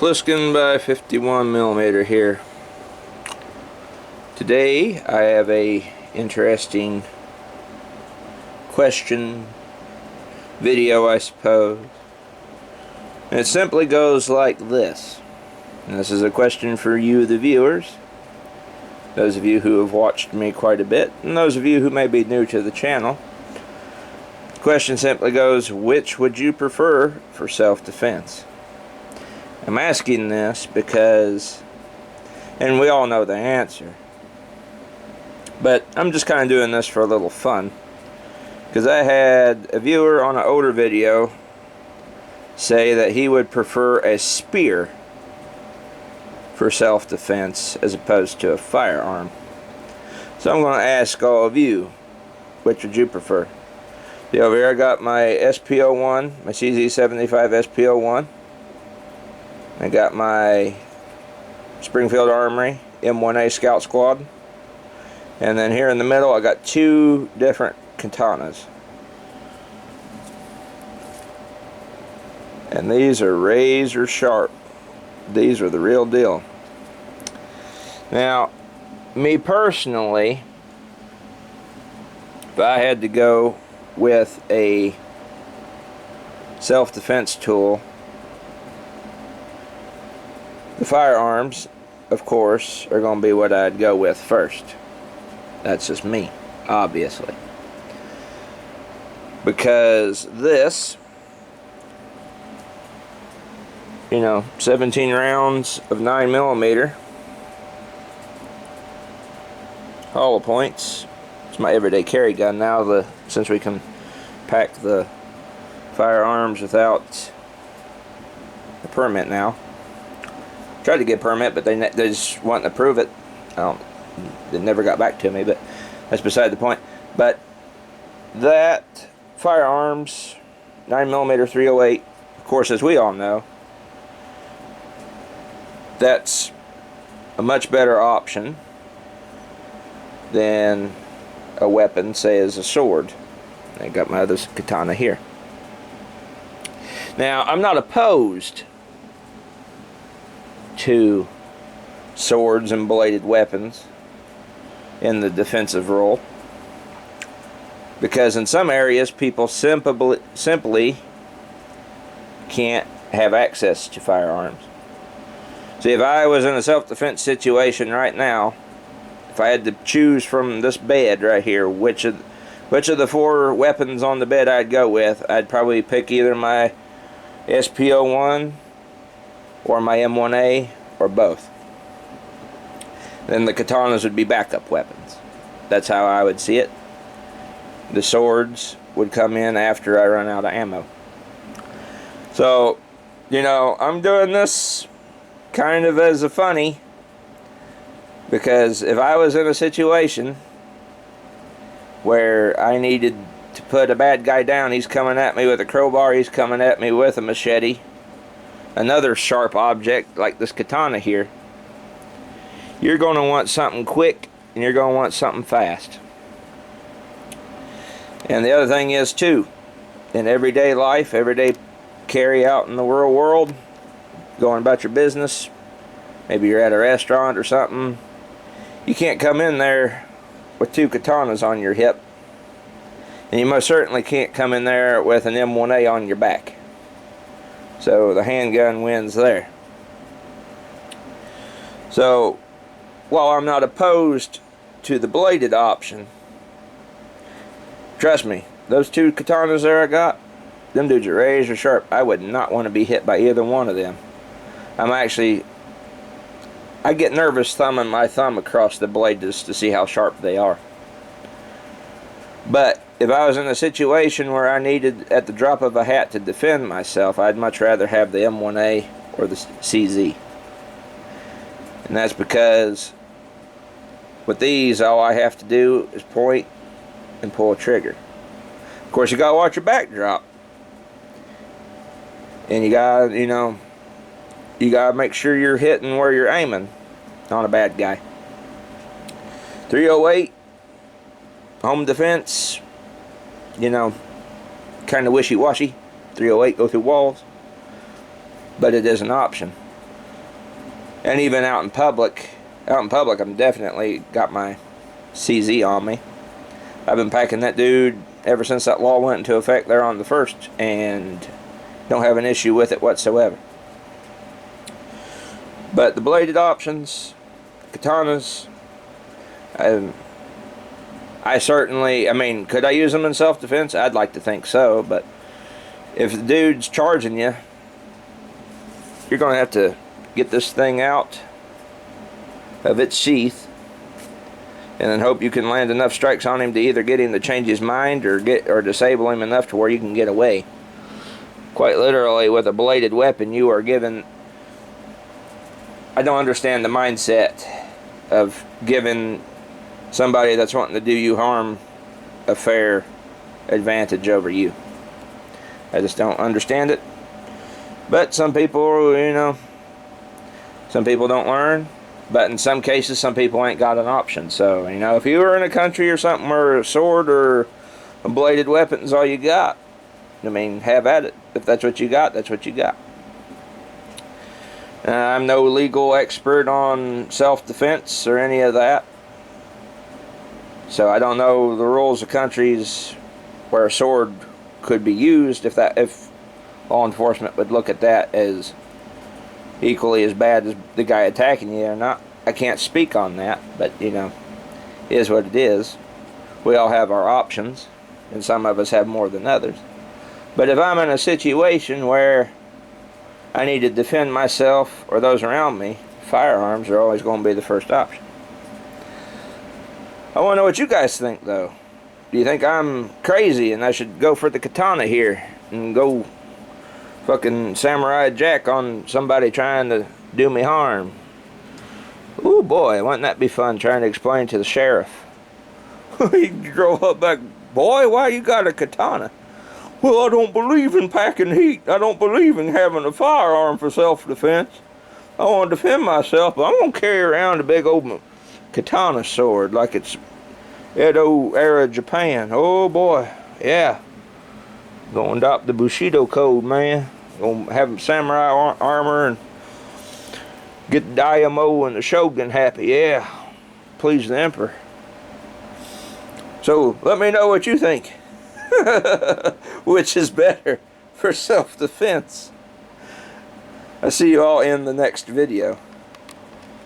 Pliskin by 51mm here. Today I have a interesting question video, I suppose. And it simply goes like this. And this is a question for you, the viewers. Those of you who have watched me quite a bit, and those of you who may be new to the channel. The question simply goes, which would you prefer for self-defense? I'm asking this because, and we all know the answer, but I'm just kind of doing this for a little fun, because I had a viewer on an older video say that he would prefer a spear for self-defense as opposed to a firearm. So I'm going to ask all of you, which would you prefer? See, over here I got my SP01, my CZ75 SP01. I got my Springfield Armory M1A Scout Squad. And then here in the middle I got two different katanas. And these are razor sharp. These are the real deal. Now, me personally, if I had to go with a self-defense tool, the firearms, of course, are going to be what I'd go with first. That's just me, obviously. Because this, 17 rounds of 9mm hollow points. It's my everyday carry gun now, since we can pack the firearms without a permit now. Tried to get a permit, but they just wanting to prove it. They never got back to me, but that's beside the point. But that firearms, 9mm 308, of course, as we all know, that's a much better option than a weapon, say as a sword. I got my other katana here. Now, I'm not opposed to swords and bladed weapons in the defensive role, because in some areas people simply can't have access to firearms. See, if I was in a self-defense situation right now, if I had to choose from this bed right here which of the four weapons on the bed I'd go with, I'd probably pick either my SP01 or my M1A, or both. Then the katanas would be backup weapons. That's how I would see it. The swords would come in after I run out of ammo. So, I'm doing this kind of as a funny, because if I was in a situation where I needed to put a bad guy down, he's coming at me with a crowbar, he's coming at me with a machete, another sharp object like this katana here, you're going to want something quick and you're going to want something fast. And the other thing is too, in everyday life, everyday carry out in the real world, going about your business, maybe you're at a restaurant or something, you can't come in there with two katanas on your hip, and you most certainly can't come in there with an M1A on your back. So the handgun wins there. So while I'm not opposed to the bladed option, trust me, those two katanas there I got, them dudes are razor sharp. I would not want to be hit by either one of them. I get nervous thumbing my thumb across the blade just to see how sharp they are. But if I was in a situation where I needed, at the drop of a hat, to defend myself, I'd much rather have the M1A or the CZ. And that's because with these, all I have to do is point and pull a trigger. Of course, you gotta watch your backdrop, and you gotta make sure you're hitting where you're aiming on a bad guy. 308 home defense, kind of wishy-washy. 308 go through walls, but it is an option. And even out in public, I'm definitely got my CZ on me. I've been packing that dude ever since that law went into effect there on the 1st, and don't have an issue with it whatsoever. But the bladed options, katanas, I certainly, I mean, could I use them in self-defense? I'd like to think so, but if the dude's charging you, you're going to have to get this thing out of its sheath and then hope you can land enough strikes on him to either get him to change his mind or disable him enough to where you can get away. Quite literally, with a bladed weapon, you are given... I don't understand the mindset of giving somebody that's wanting to do you harm a fair advantage over you. I just don't understand it. But some people, you know, some people don't learn. But in some cases, some people ain't got an option. So, you know, if you were in a country or something where a sword or a bladed weapon is all you got, I mean, have at it. If that's what you got, that's what you got. I'm no legal expert on self-defense or any of that. So I don't know the rules of countries where a sword could be used, if law enforcement would look at that as equally as bad as the guy attacking you or not. I can't speak on that, but you know, it is what it is. We all have our options, and some of us have more than others. But if I'm in a situation where I need to defend myself or those around me, firearms are always going to be the first option. I want to know what you guys think, though. Do you think I'm crazy and I should go for the katana here and go fucking Samurai Jack on somebody trying to do me harm? Ooh boy, wouldn't that be fun trying to explain to the sheriff? He drove up back, boy, why you got a katana? Well, I don't believe in packing heat. I don't believe in having a firearm for self-defense. I want to defend myself, but I'm going to carry around a big old katana sword like it's Edo era Japan. Oh boy, yeah. Gonna adopt the Bushido code, man. Gonna have samurai armor and get the Daimyo and the Shogun happy. Yeah, please the Emperor. So let me know what you think. Which is better for self-defense? I'll see you all in the next video.